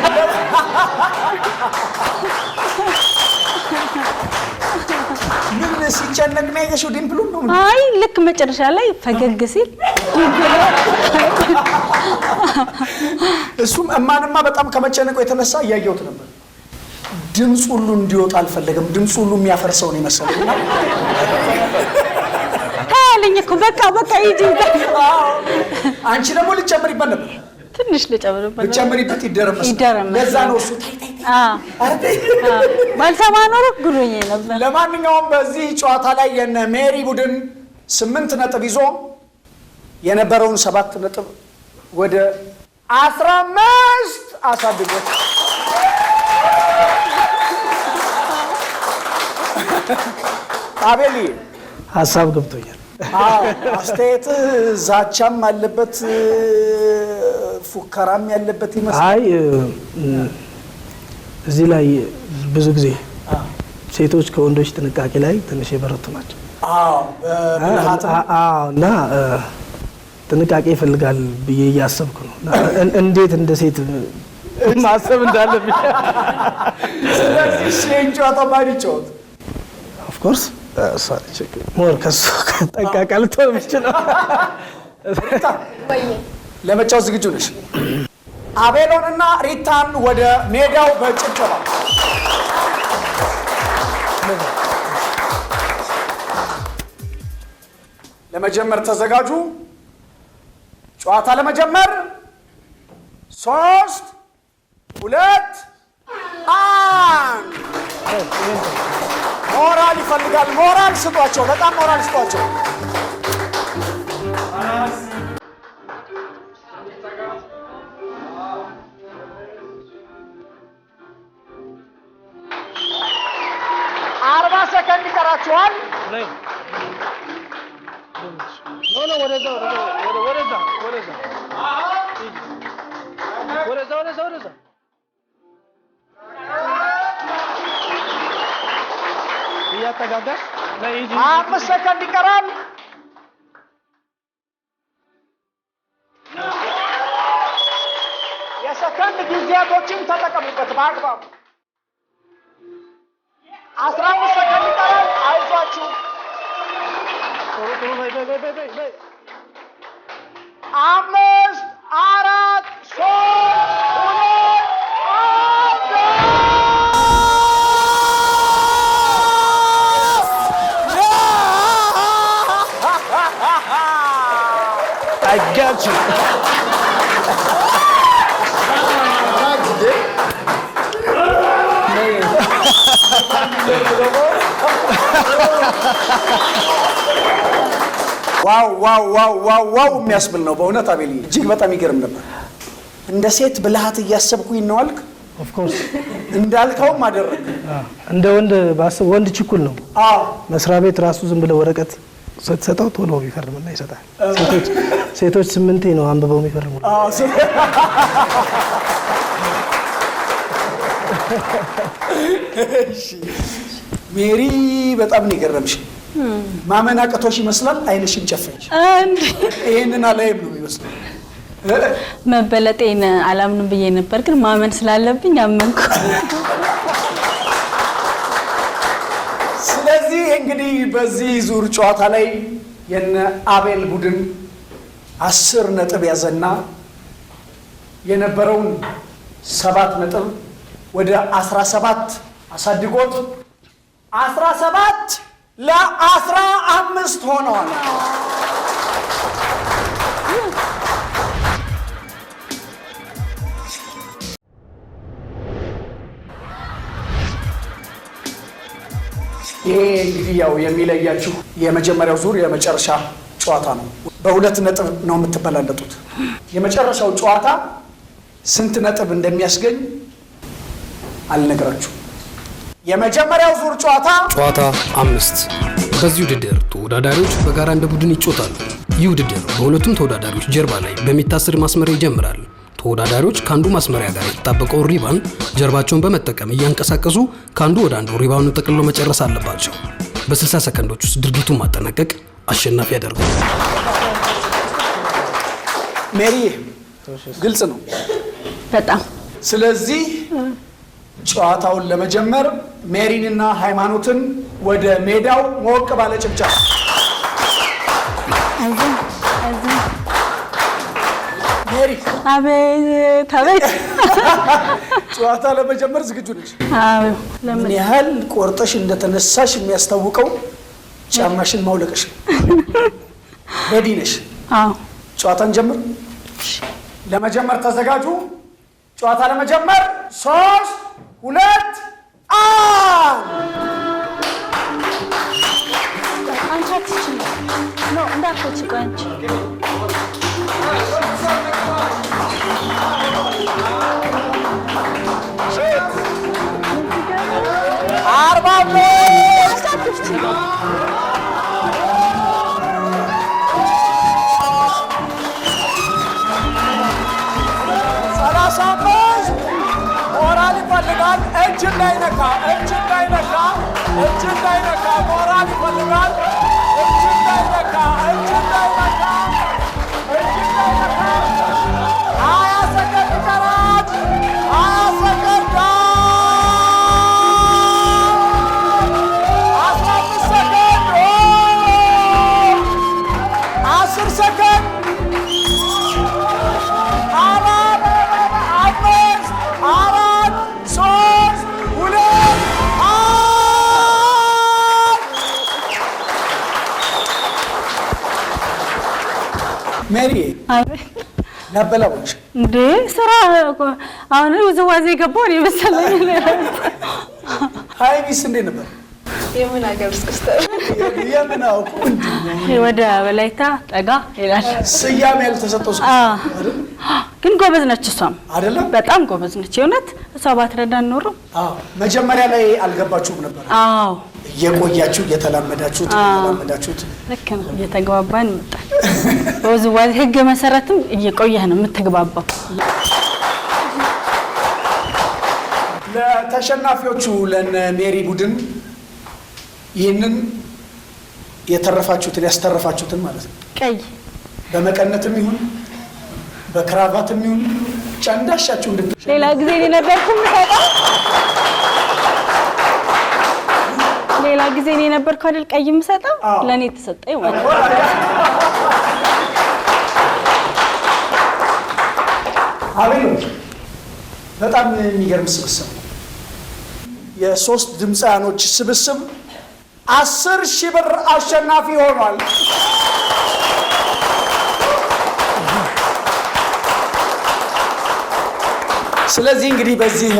ምን ሲጨነቅ ነው ያየሽው? ዲምፕሉ ነው? አይ ልክ መጨረሻ ላይ ፈገግ ሲል እሱም እማንማ በጣም ከመጨነቁ የተነሳ እያየሁት ነበር። ድምፅ ሁሉ እንዲወጣ አልፈለገም። ድምፅ ሁሉ የሚያፈርሰው ነው የመሰለውና ታያለኝ እኮ በቃ ሂጂ። አንቺ ደግሞ ልጨምሪበት ነበር። ትንሽ ልጨምሪበት ይደረመስ። ለዛ ነው እሱ ባልሰማ ኖሮ ጉሮኜ ነበር። ለማንኛውም በዚህ ጨዋታ ላይ የነ ሜሪ ቡድን 8 ነጥብ ይዞ የነበረውን 7 ነጥብ ወደ 15 አሳድጎት አቤል ሀሳብ ገብቶኛል። አስተያየት ዛቻም አለበት ፉከራም ያለበት ይመስላል። አይ እዚህ ላይ ብዙ ጊዜ ሴቶች ከወንዶች ጥንቃቄ ላይ ትንሽ የበረቱ ናቸው። እና ጥንቃቄ ይፈልጋል ብዬ እያሰብኩ ነው እንዴት እንደ ሴት ማሰብ እንዳለብኝ። ስለዚህ ሴን ጨዋታ ማን ይጫወት? ኦፍ ኮርስ ሞር ከሱ ጠንቃቃ ልትሆን የምችለው። ለመጫወት ዝግጁ ነሽ? አቤሎንና ሪታን ወደ ሜዳው በጭብጨባ ለመጀመር ተዘጋጁ። ጨዋታ ለመጀመር 3 2 1 ሞራል ይፈልጋል። ሞራል ስጧቸው፣ በጣም ሞራል ስጧቸው። ሰከንድ ይቀራቸዋል። አምስት ሰከንድ ይቀራል። የሰከንድ ጊዜያቶችን ተጠቀሙበት በአግባቡ። 15 ሰከንድ ይቀራል። አይዟችሁ። 5 4 3 2 1 I got you. ዋው ዋው ዋው ዋው ዋው የሚያስብል ነው በእውነት አቤል፣ እጅግ በጣም ይገርም ነበር። እንደ ሴት ብልሃት እያሰብኩኝ ነው አልክ። ኦፍ ኮርስ እንዳልከውም አደረግ። እንደ ወንድ ባስብ ወንድ ችኩል ነው። መስሪያ ቤት ራሱ ዝም ብለው ወረቀት ስትሰጠው ቶሎ ይፈርምና ይሰጣል። ሴቶች 8 ነው አንብበው የሚፈርሙ። ሜሪ በጣም ነው የገረምሽ። ማመን አቅቶሽ ይመስላል። አይንሽን ጨፈንሽ። ይሄንን አላየም ነው የሚመስለው። መበለጤን አላምንም ብዬ ነበር፣ ግን ማመን ስላለብኝ አመንኩ። ስለዚህ እንግዲህ በዚህ ዙር ጨዋታ ላይ የነ አቤል ቡድን 10 ነጥብ ያዘና የነበረውን 7 ነጥብ ወደ 17 አሳድጎት 17 ለ15 ሆነዋል። ይሄ እንግዲህ ያው የሚለያችሁ የመጀመሪያው ዙር የመጨረሻ ጨዋታ ነው። በ2 ነጥብ ነው የምትበላለጡት። የመጨረሻው ጨዋታ ስንት ነጥብ እንደሚያስገኝ አልነግራችሁ። የመጀመሪያው ዙር ጨዋታ 5። በዚህ ውድድር ተወዳዳሪዎች በጋራ እንደ ቡድን ይጫወታሉ። ይህ ውድድር በሁለቱም ተወዳዳሪዎች ጀርባ ላይ በሚታሰር ማስመሪያ ይጀምራል። ተወዳዳሪዎች ከአንዱ ማስመሪያ ጋር የተጣበቀው ሪባን ጀርባቸውን በመጠቀም እያንቀሳቀሱ ከአንዱ ወደ አንዱ ሪባኑን ጠቅልሎ መጨረስ አለባቸው። በ60 ሰከንዶች ውስጥ ድርጊቱን ማጠናቀቅ አሸናፊ ያደርጋል። ሜሪ ግልጽ ነው በጣም። ስለዚህ ጨዋታውን ለመጀመር ሜሪንና ሃይማኖትን ወደ ሜዳው ሞቅ ባለ ጭብጨባ ሜሪ አቤት አቤት። ጨዋታ ለመጀመር ዝግጁ ነሽ? አዎ። ምን ያህል ቆርጠሽ እንደተነሳሽ የሚያስታውቀው ጫማሽን ማውለቅሽ። ሬዲ ነሽ? አዎ። ጨዋታን ጀምር። ለመጀመር ተዘጋጁ። ጨዋታ ለመጀመር 3 2 1 አንቺ አትችይም። ኖ እንዳትወጪ ቆይ አንቺ 35 ሞራል ይፈልጋል። ይፈልጋል። እጅ እንዳይነካ ሞራል ይፈልጋል። እጅ እንዳይነካ 20 ሰከንድ ይቀራል። 20 ሰከንድ 15 ሰከንድ 10 ሰከንድ 4 ሜሪ ነበለውሽ እንዴ ስራ አሁን ውዝዋዜ ገባው ነው መሰለኝ። ሃይሚስ እንዴት ነበር? የምን ሀገር እስክስታ የምን አውቁ ወደ ወላይታ ጠጋ ይላል። ስያሜ ያልተሰጠው ሰው አይደል? ግን ጎበዝ ነች እሷም አይደለም? በጣም ጎበዝ ነች። የእውነት እሷ ባትረዳን ኖሮ። መጀመሪያ ላይ አልገባችሁም ነበር? አዎ እየቆያችሁ እየተላመዳችሁት ልክ ነው። እየተግባባን መጣን። በውዝዋዜ ህግ መሰረትም እየቆየህ ነው የምትግባባው። ለተሸናፊዎቹ ለነ ሜሪ ቡድን ይህንን ያስተረፋችሁትን ማለት ነው ቀይ በመቀነትም ይሁን በክራቫትም ይሁን ጫንዳሻችሁ ሌላ ጊዜ ነበርኩም ታውቃ ሌላ ጊዜ ነበርኩ አይደል ቀይ የምሰጠው ለኔ ተሰጠኝ ማለት አቤል በጣም የሚገርም ስብስብ የሶስት ድምፃያኖች ስብስብ 10,000 ብር አሸናፊ ሆኗል። ስለዚህ እንግዲህ በዚህ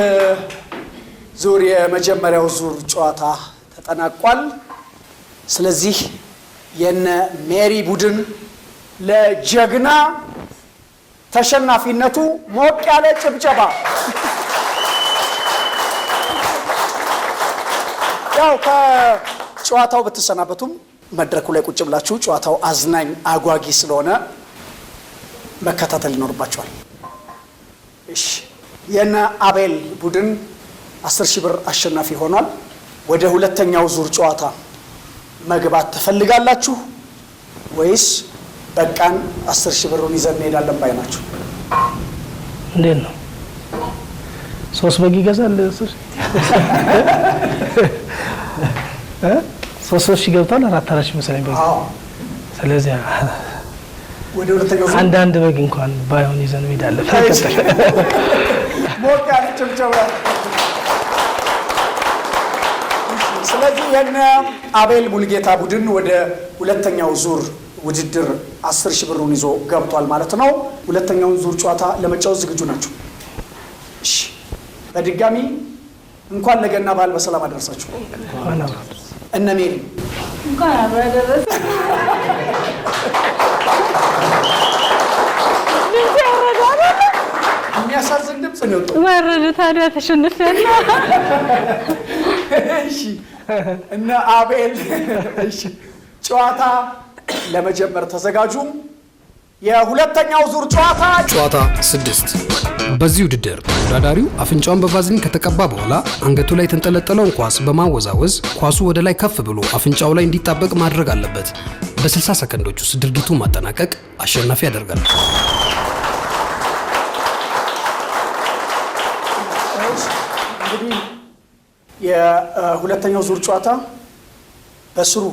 ዙር የመጀመሪያው ዙር ጨዋታ ተጠናቋል። ስለዚህ የነ ሜሪ ቡድን ለጀግና ተሸናፊነቱ ሞቅ ያለ ጭብጨባ። ያው ከጨዋታው በተሰናበቱም መድረኩ ላይ ቁጭ ብላችሁ ጨዋታው አዝናኝ አጓጊ ስለሆነ መከታተል ይኖርባችኋል። እሺ የነ አቤል ቡድን 10,000 ብር አሸናፊ ሆኗል። ወደ ሁለተኛው ዙር ጨዋታ መግባት ትፈልጋላችሁ ወይስ በቃን 10,000 ብሩን ይዘን እንሄዳለን ባይ ናችሁ? እንዴት ነው? 3 በግ ይገዛል? 3 ሺህ ገብቷል። 4 መሰለኝ በግ። ስለዚህ ወደ ሁለተኛው ዙር አንድ በግ እንኳን ባይሆን ይዘን እንሄዳለን። ሞቅ ያለ ጭብጨባ። ስለዚህ የነ አቤል ሙልጌታ ቡድን ወደ ሁለተኛው ዙር ውድድር 10,000 ብሩን ይዞ ገብቷል ማለት ነው። ሁለተኛውን ዙር ጨዋታ ለመጫወት ዝግጁ ናችሁ? እሺ በድጋሚ እንኳን ለገና በዓል በሰላም አደረሳችሁ። እነ ሜሪ እንኳን አብራ ደረሰ። የሚያሳዝን ድምፅ ነው የወጣው። ወረደ ታዲያ ተሸንፈና። እሺ እነ አቤል እሺ ጨዋታ ለመጀመር ተዘጋጁ። የሁለተኛው ዙር ጨዋታ 6 በዚህ ውድድር ተወዳዳሪው አፍንጫውን በቫዝሊን ከተቀባ በኋላ አንገቱ ላይ የተንጠለጠለውን ኳስ በማወዛወዝ ኳሱ ወደ ላይ ከፍ ብሎ አፍንጫው ላይ እንዲጣበቅ ማድረግ አለበት። በ60 ሰከንዶች ውስጥ ድርጊቱን ማጠናቀቅ አሸናፊ ያደርጋል። እንግዲህ የሁለተኛው ዙር ጨዋታ በስሩ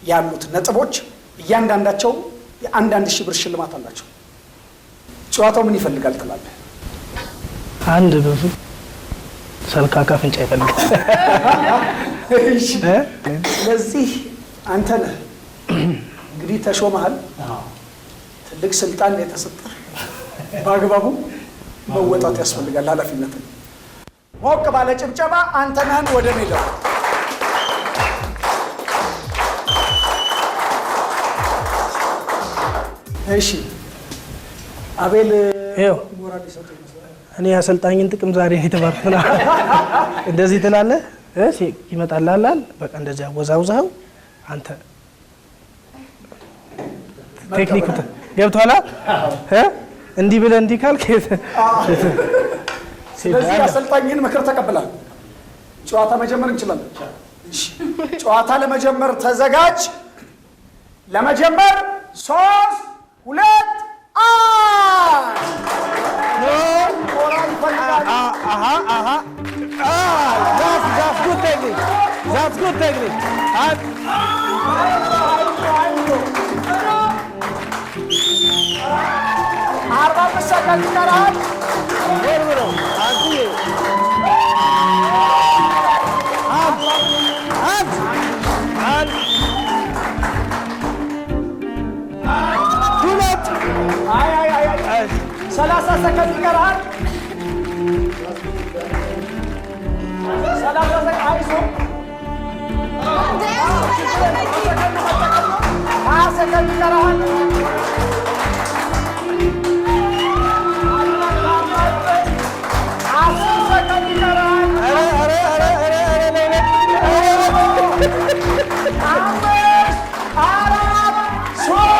ያሉት ነጥቦች እያንዳንዳቸው የ1,000 ብር ሽልማት አላቸው። ጨዋታው ምን ይፈልጋል ትላለህ? አንድ ብዙ ሰልካካ አፍንጫ ይፈልጋል። ስለዚህ አንተ ነህ እንግዲህ ተሾመሃል። ትልቅ ስልጣን የተሰጠህ በአግባቡ መወጣት ያስፈልጋል ኃላፊነትን። ሞቅ ባለ ጭብጨባ አንተ ነህን ወደ ሜዳው። እሺ አቤል እኔ አሰልጣኝን ጥቅም ዛሬ የተባርኩና እንደዚህ ትላለህ። እሺ ይመጣልሃል። በቃ እንደዚህ አወዛውዛው አንተ ቴክኒክ ገብቷል። እንዲህ ብለህ እንዲህ ካልክ ስለዚህ አሰልጣኝን ምክር ተቀብላል። ጨዋታ መጀመር እንችላለን። ጨዋታ ለመጀመር ተዘጋጅ። ለመጀመር 3 2 That's good technique. Salasa second ይቀራል። 30 second አይዞህ። 20 second ይቀራል። 10 second ይቀራል። 3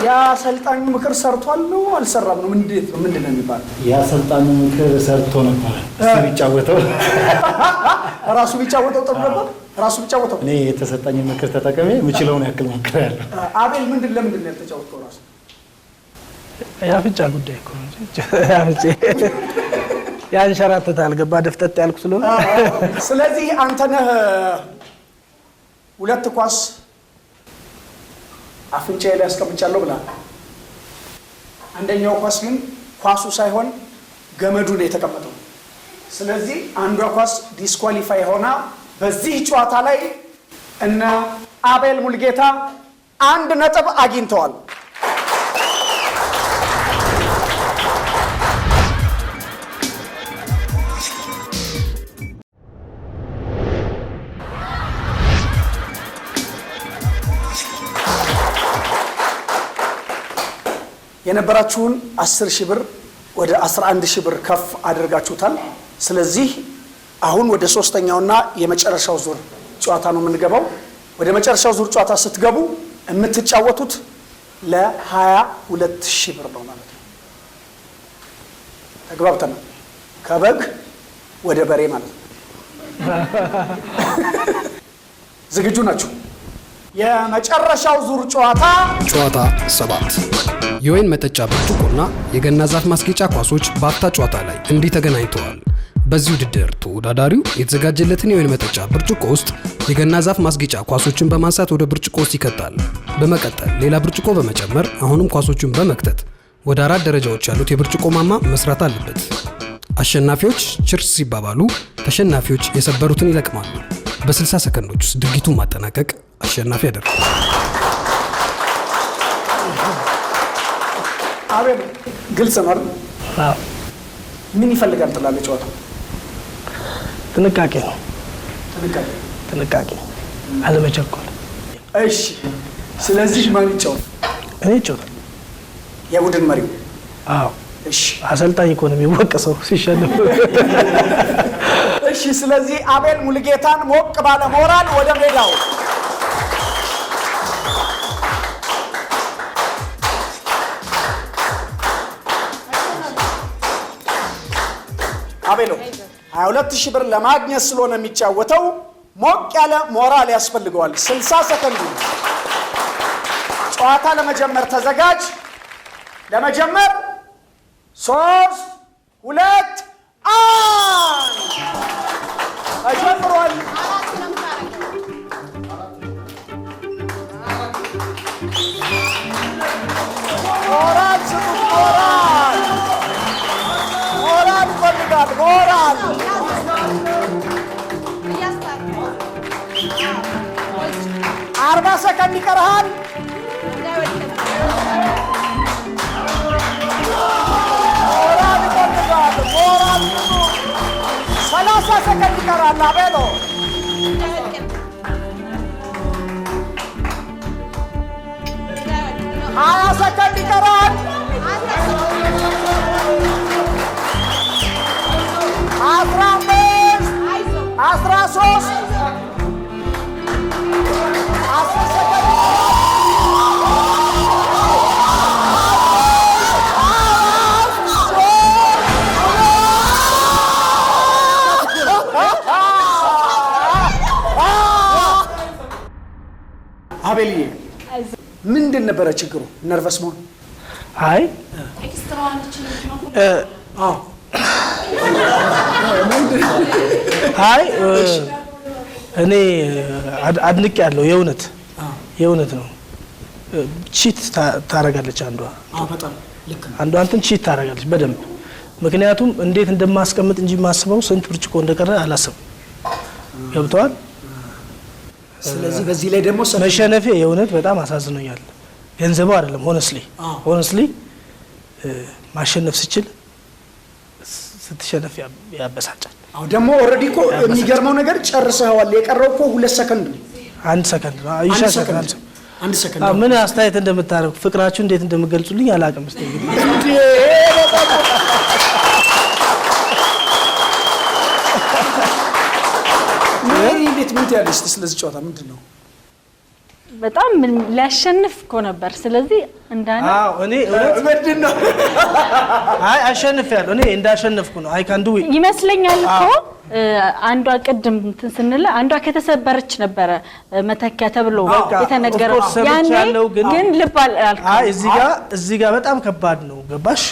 የአሰልጣኙ ምክር ሰርቷል ነው አልሰራም ነው? እንዴት ነው? ምንድን ነው የሚባለው? የአሰልጣኙ ምክር ሰርቶ ነበር። እሱ ቢጫወተው ራሱ ቢጫወተው ጥሩ ነበር። ራሱ ቢጫወተው እኔ የተሰጠኝ ምክር ተጠቅሜ የምችለውን ያክል ሞክሬያለሁ። አቤል ለምንድን ነው ያልተጫወተው? ራሱ ያፍጫ ጉዳይ እኮ ነው እንጂ ያፍጬ ያንሸራተታል። ገባ ደፍጠጥ ያልኩ ስለሆነ ስለዚህ አንተነህ 2 ኳስ አፍንጫዬ ላይ አስቀምጫለሁ ብላ። አንደኛው ኳስ ግን ኳሱ ሳይሆን ገመዱ ነው የተቀመጠው። ስለዚህ አንዷ ኳስ ዲስኳሊፋይ ሆና በዚህ ጨዋታ ላይ እነ አቤል ሙልጌታ 1 ነጥብ አግኝተዋል። የነበራችሁን 10,000 ብር ወደ 11,000 ብር ከፍ አድርጋችሁታል። ስለዚህ አሁን ወደ 3ኛውና የመጨረሻው ዙር ጨዋታ ነው የምንገባው። ወደ መጨረሻው ዙር ጨዋታ ስትገቡ የምትጫወቱት ለ22,000 ብር ነው ማለት ነው። ተግባብተናል? ከበግ ወደ በሬ ማለት ነው። ዝግጁ ናችሁ? የመጨረሻው ዙር ጨዋታ 7 የወይን መጠጫ ብርጭቆና የገና ዛፍ ማስጌጫ ኳሶች በአፍታ ጨዋታ ላይ እንዲህ ተገናኝተዋል። በዚህ ውድድር ተወዳዳሪው የተዘጋጀለትን የወይን መጠጫ ብርጭቆ ውስጥ የገና ዛፍ ማስጌጫ ኳሶችን በማንሳት ወደ ብርጭቆ ውስጥ ይከታል። በመቀጠል ሌላ ብርጭቆ በመጨመር አሁንም ኳሶችን በመክተት ወደ 4 ደረጃዎች ያሉት የብርጭቆ ማማ መስራት አለበት። አሸናፊዎች ችርስ ሲባባሉ፣ ተሸናፊዎች የሰበሩትን ይለቅማሉ። በ60 ሰከንዶች ውስጥ ድርጊቱን ማጠናቀቅ አሸናፊ ያደርጋል። አቤል ግልጽ ነው። አዎ ምን ይፈልጋል ትላለህ? ጨዋታው ጥንቃቄ ነው። ጥንቃቄ አለመቸኮል። እሺ፣ ስለዚህ ማን ይጫወት? እኔ እጫወታለሁ። የቡድን መሪው? አዎ። እሺ፣ አሰልጣኝ እኮ ነው የሚወቀሰው ሲሸነፍ። እሺ፣ ስለዚህ አቤል ሙልጌታን ሞቅ ባለ ሞራል ወደ ሜዳው አቤሎ 22,000 ብር ለማግኘት ስለሆነ የሚጫወተው ሞቅ ያለ ሞራል ያስፈልገዋል። 60 ሰከንድ ጨዋታ ለመጀመር ተዘጋጅ። ለመጀመር 3 2 1 ተጀምሯል። ሞራል ስጡት። ሞራል ይፈልጋል። ሞራል 40 ሰከንድ ይቀርሃል። ሞራል ይፈልጋል። ሞራል 30 ሰከንድ ይቀራል። አቤሎ 20 ሰከንድ ይቀራል። 15 አቤልዬ ምንድን ነበረ ችግሩ? ነርቨስ መሆን? አይ አይ እኔ አድንቅ ያለው የእውነት ነው። ቺት ታረጋለች አንዷ በጣም ልክ ነው። አንዷ እንትን ቺት ታረጋለች በደንብ። ምክንያቱም እንዴት እንደማስቀምጥ እንጂ ማስበው ስንት ብርጭቆ እንደቀረ አላሰብም። ገብተዋል። ስለዚህ በዚህ ላይ ደግሞ መሸነፌ የእውነት በጣም አሳዝኖኛል። ገንዘቡ አይደለም ሆነስሊ ማሸነፍ ስችል ስትሸነፍ ያበሳጫል። አው ደግሞ ኦሬዲ እኮ የሚገርመው ነገር ጨርሰዋል። የቀረው እኮ 2 ሰከንድ ነው። 1 ሰከንድ ነው። ይሻሻል። 1 ሰከንድ። ምን አስተያየት እንደምታረጉ ፍቅራችሁ እንዴት እንደምገልጹልኝ አላውቅም። እስቲ እንግዲህ እንዴት ምን ትያለሽ ስለዚህ ጨዋታ? ምንድነው? በጣም ሊያሸንፍ እኮ ነበር። ስለዚህ እንዳና እኔ ምንድነው? አይ አሸንፌያለሁ። እኔ እንዳሸነፍኩ ነው። አይ ካን ዱ ኢት ይመስለኛል እኮ አንዷ ቅድም እንትን ስንል አንዷ ከተሰበረች ነበረ መተኪያ ተብሎ የተነገረው። ያኔ ግን ልብ አልኩ። አይ እዚህ ጋር በጣም ከባድ ነው። ገባሽ?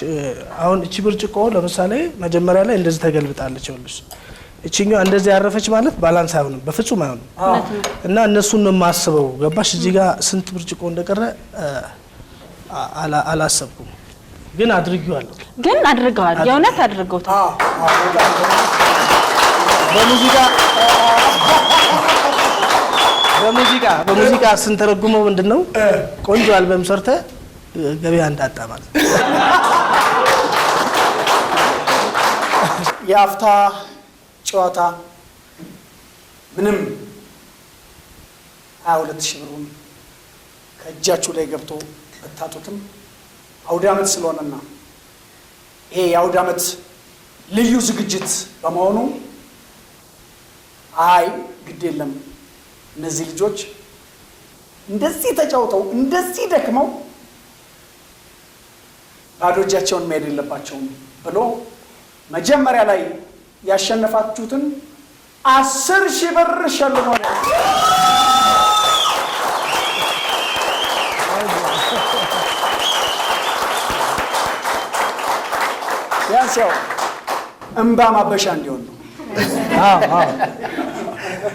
አሁን እቺ ብርጭቆ ለምሳሌ መጀመሪያ ላይ እንደዚህ ተገልብጣለች። ይኸውልሽ እቺኛው እንደዚህ ያረፈች ማለት ባላንስ አይሆንም፣ በፍጹም አይሆንም። እና እነሱን ነው የማስበው። ገባሽ? እዚህ ጋር ስንት ብርጭቆ እንደቀረ አላሰብኩም፣ ግን አድርጌዋለሁ። ግን አድርገዋል፣ የእውነት አድርገውታል። በሙዚቃ ስንተረጉመው ምንድነው ቆንጆ አልበም ሰርተ ገበያ እንዳጣ ማለት ነው። የአፍታ ጨዋታ ምንም 22,000 ብሩን ከእጃችሁ ላይ ገብቶ በታጡትም አውደ ዓመት ስለሆነና ይሄ የአውደ ዓመት ልዩ ዝግጅት በመሆኑ አይ ግድ የለም እነዚህ ልጆች እንደዚህ ተጫውተው እንደዚህ ደክመው ባዶ እጃቸውን መሄድ የለባቸውም ብሎ መጀመሪያ ላይ ያሸነፋችሁትን 10,000 ብር ሸልሞ ነው። ያንሰው እንባ ማበሻ እንዲሆን ነው።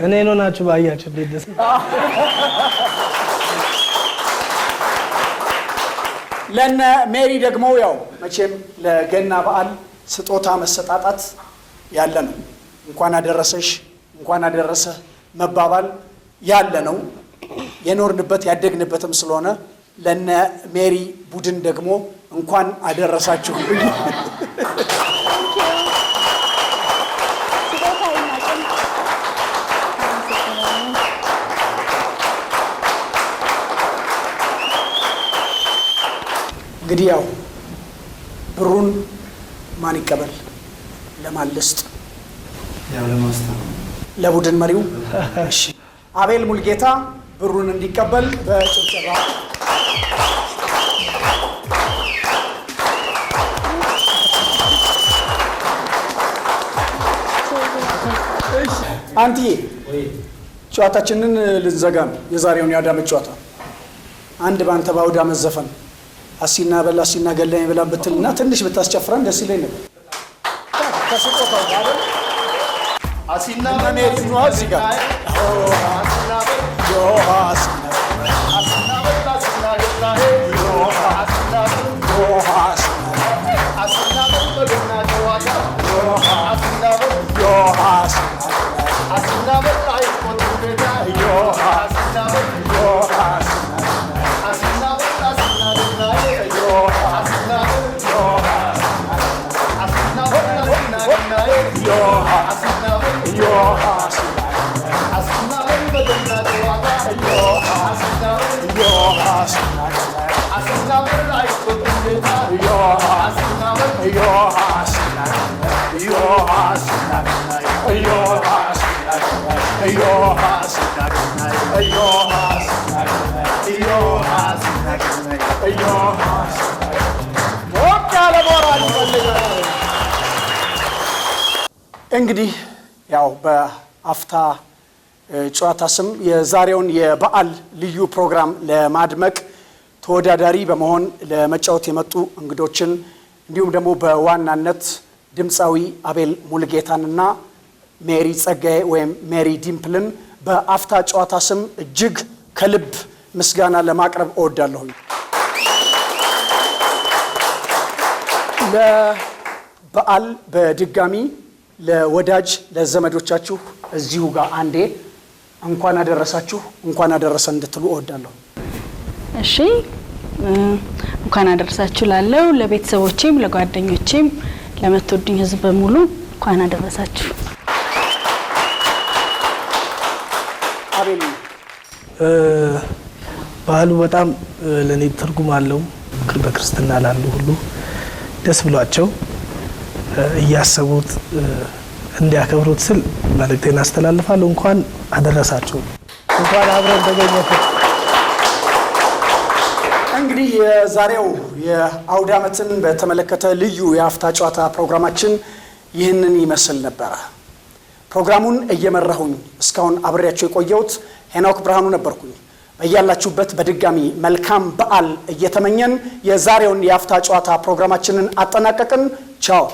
እኔ ነው ናችሁ ባያችሁ ደስ ለነ ሜሪ ደግሞ ያው መቼም ለገና በዓል ስጦታ መሰጣጣት ያለ ነው። እንኳን አደረሰሽ እንኳን አደረሰ መባባል ያለ ነው። የኖርንበት ያደግንበትም ስለሆነ ለነ ሜሪ ቡድን ደግሞ እንኳን አደረሳችሁ። እንግዲህ ያው ብሩን ማን ይቀበል? ለማን ልስጥ? ያው ለማስተር ለቡድን መሪው። እሺ አቤል ሙልጌታ ብሩን እንዲቀበል በጭብጨባ አንትዬ ጨዋታችንን ልንዘጋ ነው። የዛሬውን የአውደ ዓመት ጨዋታ አንድ ባንተ በአውደ ዓመት ዘፈን አሲና በላ አሲና ገላኝ ብላ ብትልና ትንሽ ብታስጨፍረን ደስ ይለኝ ነበር። ከስጦታው ጋር አሲና ሜሪ ነው እዚህ ጋር አሲና እንግዲህ ያው በአፍታ ጨዋታ ስም የዛሬውን የበዓል ልዩ ፕሮግራም ለማድመቅ ተወዳዳሪ በመሆን ለመጫወት የመጡ እንግዶችን እንዲሁም ደግሞ በዋናነት ድምፃዊ አቤል ሙልጌታንና ሜሪ ጸጋዬ ወይም ሜሪ ዲምፕልን በአፍታ ጨዋታ ስም እጅግ ከልብ ምስጋና ለማቅረብ እወዳለሁ። ለበዓል በድጋሚ ለወዳጅ ለዘመዶቻችሁ እዚሁ ጋር አንዴ እንኳን አደረሳችሁ እንኳን አደረሰ እንድትሉ እወዳለሁ። እሺ እንኳን አደረሳችሁ ላለው ለቤተሰቦቼም ለጓደኞቼም ለመተወዱኝ ህዝብ በሙሉ እንኳን አደረሳችሁ። አቤል ባህሉ በጣም ለኔ ትርጉም አለው። በክርስትና ላሉ ሁሉ ደስ ብሏቸው እያሰቡት እንዲያከብሩት ስል መልእክቴን አስተላልፋለሁ። እንኳን አደረሳችሁ እንኳን አብረን ተገኘን። እንግዲህ የዛሬው የአውደ ዓመትን በተመለከተ ልዩ የአፍታ ጨዋታ ፕሮግራማችን ይህንን ይመስል ነበረ። ፕሮግራሙን እየመራሁኝ እስካሁን አብሬያቸው የቆየሁት ሄኖክ ብርሃኑ ነበርኩኝ። በያላችሁበት በድጋሚ መልካም በዓል እየተመኘን የዛሬውን የአፍታ ጨዋታ ፕሮግራማችንን አጠናቀቅን። ቻው።